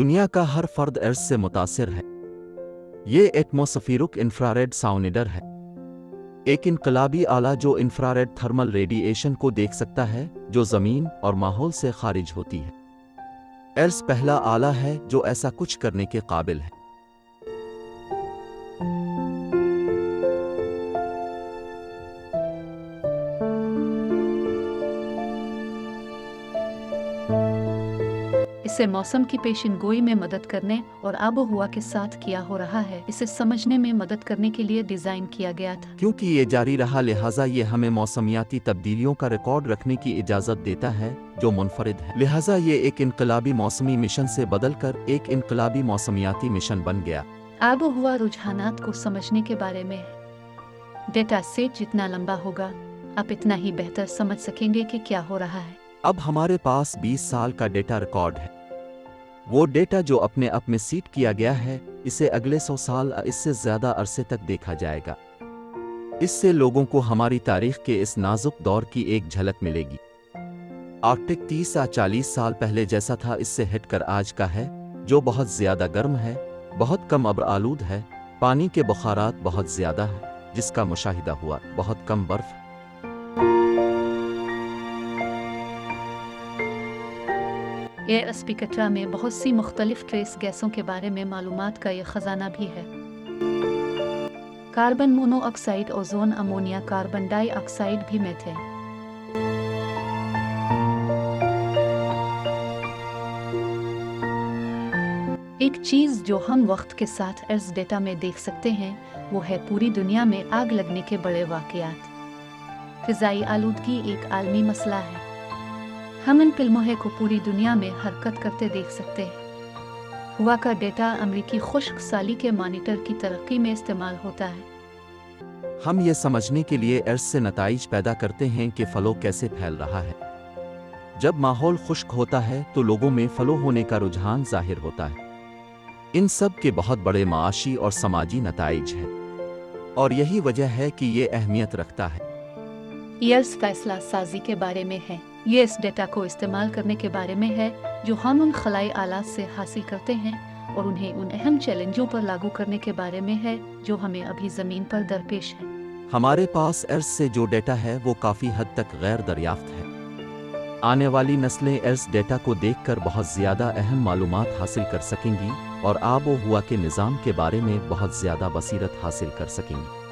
दुनिया का हर फर्द अर्ज से मुतासिर है। ये एटमॉस्फेरिक इंफ्रारेड साउंडर है, एक इनकलाबी आला जो इंफ्रारेड थर्मल रेडिएशन को देख सकता है जो ज़मीन और माहौल से खारिज होती है। अर्ज पहला आला है जो ऐसा कुछ करने के काबिल है। इसे मौसम की पेशिन गोई में मदद करने और आबो हवा के साथ किया हो रहा है। इसे समझने में मदद करने के लिए डिजाइन किया गया था। क्योंकि ये जारी रहा, लिहाजा ये हमें मौसमियाती तब्दीलियों का रिकॉर्ड रखने की इजाज़त देता है जो मुनफरिद है। लिहाजा ये एक इनकलाबी मौसमी मिशन से बदलकर एक इनकलाबी मौसमियाती मिशन बन गया। आबो हवा रुझानात को समझने के बारे में है। डेटा सेट जितना लंबा होगा, आप इतना ही बेहतर समझ सकेंगे कि क्या हो रहा है। अब हमारे पास 20 साल का डेटा रिकॉर्ड है। वो डेटा जो अपने आप में सीड किया गया है, इसे अगले 100 साल इससे ज़्यादा अरसे तक देखा जाएगा। इससे लोगों को हमारी तारीख के इस नाजुक दौर की एक झलक मिलेगी। आर्कटिक 30 या 40 साल पहले जैसा था, इससे हटकर आज का है, जो बहुत ज़्यादा गर्म है, बहुत कम अब्र आलूद है, पानी के बुखारात बहुत ज़्यादा है, जिसका मुशाहिदा हुआ, बहुत कम बर्फ। एयर स्पेक्ट्रा में बहुत सी मुख्तलिफ ट्रेस गैसों के बारे में मालूमात का यह खजाना भी है। Carbon monoxide, ozone, ammonia, carbon dioxide भी में थे। एक चीज जो हम वक्त के साथ अर्ज डेटा में देख सकते हैं, वो है पूरी दुनिया में आग लगने के बड़े वाकयात। फिजाई आलूदगी एक आलमी मसला है। हम इन फिल्मों को पूरी दुनिया में हरकत करते देख सकते हैं। हुआ का डेटा अमरीकी खुश्क साली के मॉनिटर की तरक्की में इस्तेमाल होता है। हम ये समझने के लिए अर्ज से नताइज पैदा करते हैं कि फलो कैसे फैल रहा है। जब माहौल खुश्क होता है तो लोगों में फलो होने का रुझान जाहिर होता है। इन सब के बहुत बड़े माशी और समाजी नताइज हैं, और यही वजह है कि ये अहमियत रखता है। ये फैसला साजी के बारे में है। ये इस डेटा को इस्तेमाल करने के बारे में है जो हम उन खलाई आलात से हासिल करते हैं, और उन्हें उन अहम चैलेंजों पर लागू करने के बारे में है जो हमें अभी ज़मीन पर दरपेश है। हमारे पास अर्ज से जो डेटा है वो काफ़ी हद तक गैर दरियाफ्त है। आने वाली नस्लें अर्ज डेटा को देखकर बहुत ज़्यादा अहम मालूमात हासिल कर सकेंगी और आबो हुआ के निज़ाम के बारे में बहुत ज़्यादा बसीरत हासिल कर सकेंगी।